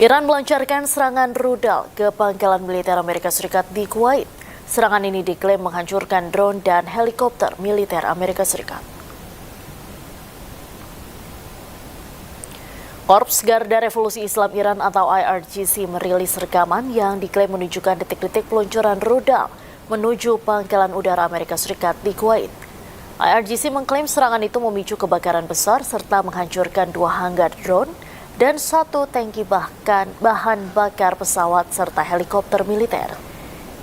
Iran melancarkan serangan rudal ke pangkalan militer Amerika Serikat di Kuwait. Serangan ini diklaim menghancurkan drone dan helikopter militer Amerika Serikat. Korps Garda Revolusi Islam Iran atau IRGC merilis rekaman yang diklaim menunjukkan detik-detik peluncuran rudal menuju pangkalan udara Amerika Serikat di Kuwait. IRGC mengklaim serangan itu memicu kebakaran besar serta menghancurkan 2 hanggar drone dan 1 tangki bahan bakar pesawat serta helikopter militer.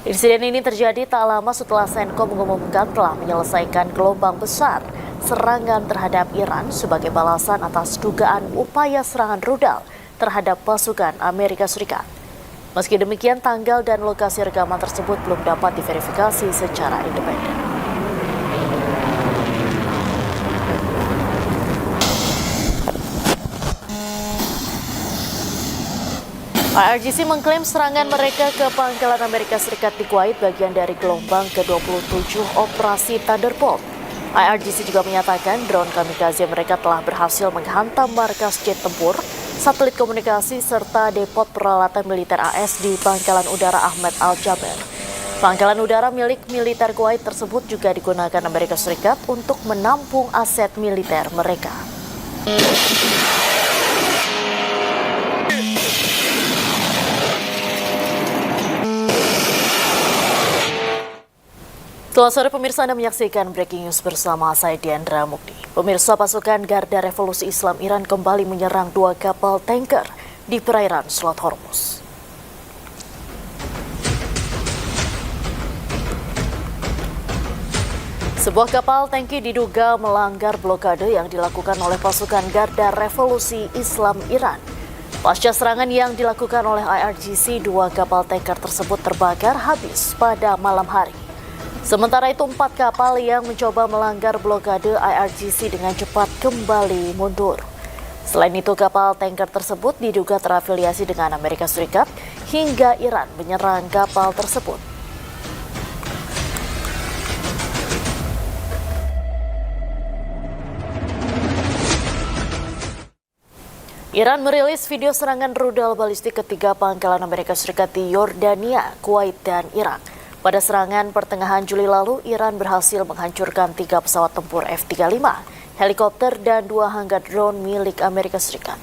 Insiden ini terjadi tak lama setelah CENTCOM mengumumkan telah menyelesaikan gelombang besar serangan terhadap Iran sebagai balasan atas dugaan upaya serangan rudal terhadap pasukan Amerika Serikat. Meski demikian, tanggal dan lokasi rekaman tersebut belum dapat diverifikasi secara independen. IRGC mengklaim serangan mereka ke pangkalan Amerika Serikat di Kuwait bagian dari gelombang ke-27 operasi Thunderbolt. IRGC juga menyatakan drone kamikaze mereka telah berhasil menghantam markas jet tempur, satelit komunikasi, serta depot peralatan militer AS di Pangkalan Udara Ahmed Al-Jaber. Pangkalan udara milik militer Kuwait tersebut juga digunakan Amerika Serikat untuk menampung aset militer mereka. Selamat sore pemirsa, Anda menyaksikan Breaking News bersama saya Diandra Mukti. Pemirsa, pasukan Garda Revolusi Islam Iran kembali menyerang 2 kapal tanker di perairan Selat Hormuz. Sebuah kapal tangki diduga melanggar blokade yang dilakukan oleh pasukan Garda Revolusi Islam Iran. Pasca serangan yang dilakukan oleh IRGC, 2 kapal tanker tersebut terbakar habis pada malam hari. Sementara itu 4 kapal yang mencoba melanggar blokade IRGC dengan cepat kembali mundur. Selain itu kapal tanker tersebut diduga terafiliasi dengan Amerika Serikat hingga Iran menyerang kapal tersebut. Iran merilis video serangan rudal balistik ke 3 pangkalan Amerika Serikat di Yordania, Kuwait, dan Irak. Pada serangan pertengahan Juli lalu, Iran berhasil menghancurkan 3 pesawat tempur F-35, helikopter, dan 2 hanggar drone milik Amerika Serikat.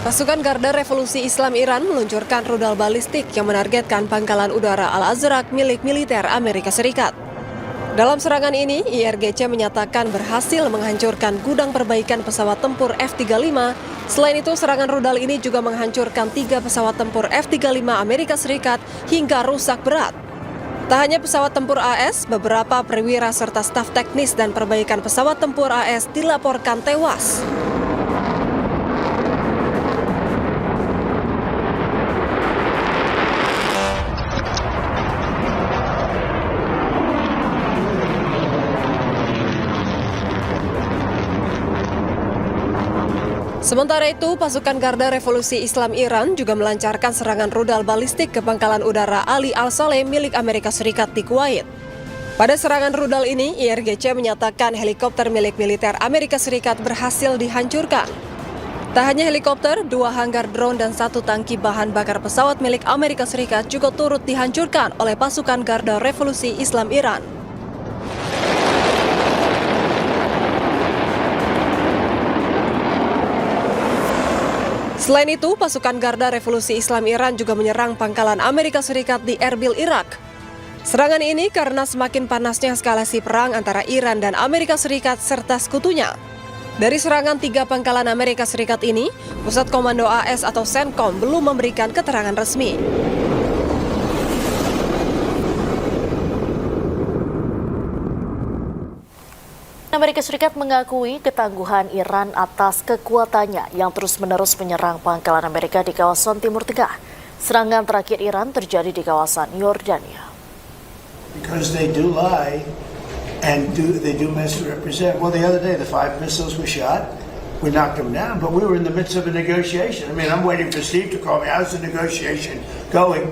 Pasukan Garda Revolusi Islam Iran meluncurkan rudal balistik yang menargetkan pangkalan udara Al-Azraq milik militer Amerika Serikat. Dalam serangan ini, IRGC menyatakan berhasil menghancurkan gudang perbaikan pesawat tempur F-35. Selain itu, serangan rudal ini juga menghancurkan 3 pesawat tempur F-35 Amerika Serikat hingga rusak berat. Tak hanya pesawat tempur AS, beberapa perwira serta staf teknis dan perbaikan pesawat tempur AS dilaporkan tewas. Sementara itu, pasukan Garda Revolusi Islam Iran juga melancarkan serangan rudal balistik ke pangkalan udara Ali Al-Saleh milik Amerika Serikat di Kuwait. Pada serangan rudal ini, IRGC menyatakan helikopter milik militer Amerika Serikat berhasil dihancurkan. Tak hanya helikopter, 2 hanggar drone dan 1 tangki bahan bakar pesawat milik Amerika Serikat juga turut dihancurkan oleh pasukan Garda Revolusi Islam Iran. Selain itu, pasukan Garda Revolusi Islam Iran juga menyerang pangkalan Amerika Serikat di Erbil, Irak. Serangan ini karena semakin panasnya eskalasi perang antara Iran dan Amerika Serikat serta sekutunya. Dari serangan 3 pangkalan Amerika Serikat ini, Pusat Komando AS atau CENTCOM belum memberikan keterangan resmi. Amerika Serikat mengakui ketangguhan Iran atas kekuatannya yang terus-menerus menyerang pangkalan Amerika di kawasan Timur Tengah. Serangan terakhir Iran terjadi di kawasan Yordania. Because they do lie and they do misrepresent. Well, the other day the 5 missiles were shot. We knocked them down, but we were in the midst of a negotiation. I mean, I'm waiting for Steve to call me. How's the negotiation going?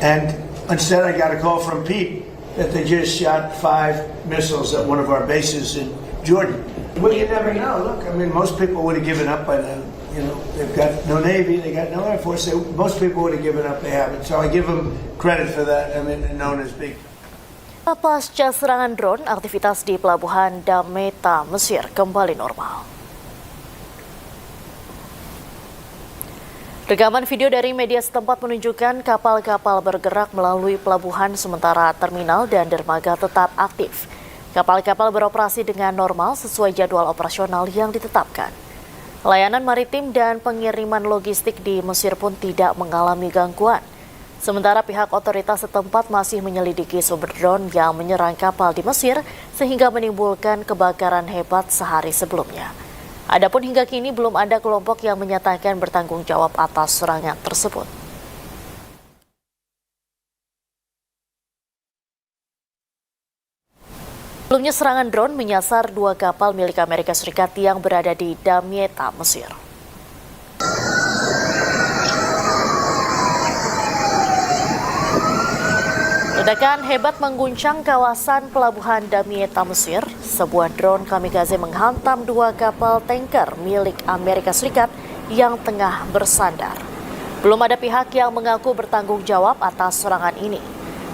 And instead I got a call from Pete that they just shot 5 missiles at one of our bases in Jordan. Well, you never know. Look, I mean, most people would have given up by now. You know, they've got no Navy, they got no Air Force. Most people would have given up. They haven't. So I give them credit for that. I mean, known as big. Pasca serangan drone, aktivitas di pelabuhan Damietta, Mesir kembali normal. Rekaman video dari media setempat menunjukkan kapal-kapal bergerak melalui pelabuhan sementara terminal dan dermaga tetap aktif. Kapal-kapal beroperasi dengan normal sesuai jadwal operasional yang ditetapkan. Layanan maritim dan pengiriman logistik di Mesir pun tidak mengalami gangguan. Sementara pihak otoritas setempat masih menyelidiki sumber drone yang menyerang kapal di Mesir sehingga menimbulkan kebakaran hebat sehari sebelumnya. Adapun hingga kini belum ada kelompok yang menyatakan bertanggung jawab atas serangan tersebut. Sebelumnya serangan drone menyasar 2 kapal milik Amerika Serikat yang berada di Damietta, Mesir. Ledakan hebat mengguncang kawasan pelabuhan Damietta, Mesir. Sebuah drone kamikaze menghantam 2 kapal tanker milik Amerika Serikat yang tengah bersandar. Belum ada pihak yang mengaku bertanggung jawab atas serangan ini.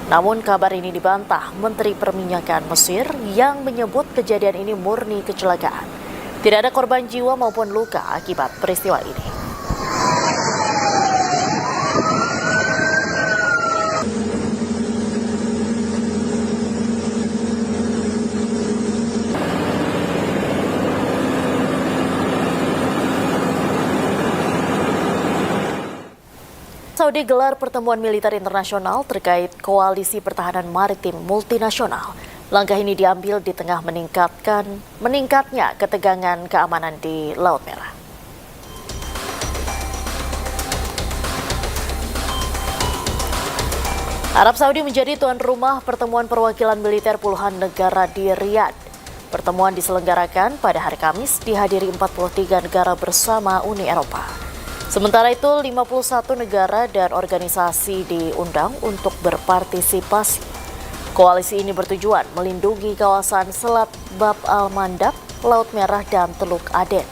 Namun kabar ini dibantah Menteri Perminyakan Mesir yang menyebut kejadian ini murni kecelakaan. Tidak ada korban jiwa maupun luka akibat peristiwa ini. Saudi gelar pertemuan militer internasional terkait koalisi pertahanan maritim multinasional. Langkah ini diambil di tengah meningkatnya ketegangan keamanan di Laut Merah. Arab Saudi menjadi tuan rumah pertemuan perwakilan militer puluhan negara di Riyadh. Pertemuan diselenggarakan pada hari Kamis dihadiri 43 negara bersama Uni Eropa. Sementara itu, 51 negara dan organisasi diundang untuk berpartisipasi. Koalisi ini bertujuan melindungi kawasan Selat Bab al-Mandab, Laut Merah, dan Teluk Aden.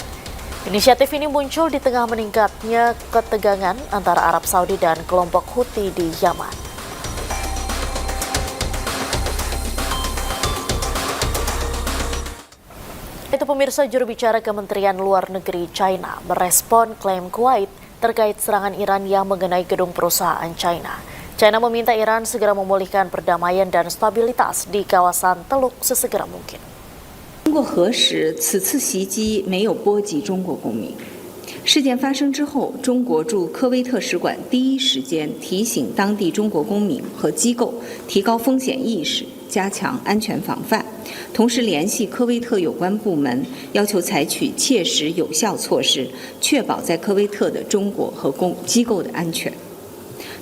Inisiatif ini muncul di tengah meningkatnya ketegangan antara Arab Saudi dan kelompok Houthi di Yaman. Itu pemirsa, juru bicara Kementerian Luar Negeri China merespon klaim Kuwait terkait serangan Iran yang mengenai gedung perusahaan China. China meminta Iran segera memulihkan perdamaian dan stabilitas di kawasan Teluk sesegera mungkin. 通过核实，此次袭击没有波及中国公民。事件发生之后，中国驻科威特使馆第一时间提醒当地中国公民和机构提高风险意识，加强安全防范，同时联系科威特有关部门，要求采取切实有效措施，确保在科威特的中国和机构的安全。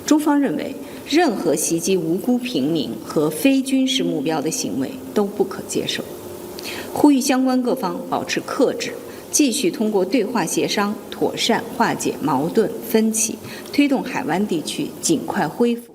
中方认为，任何袭击无辜平民和非军事目标的行为都不可接受，呼吁相关各方保持克制。 继续通过对话协商，妥善化解矛盾分歧，推动海湾地区尽快恢复。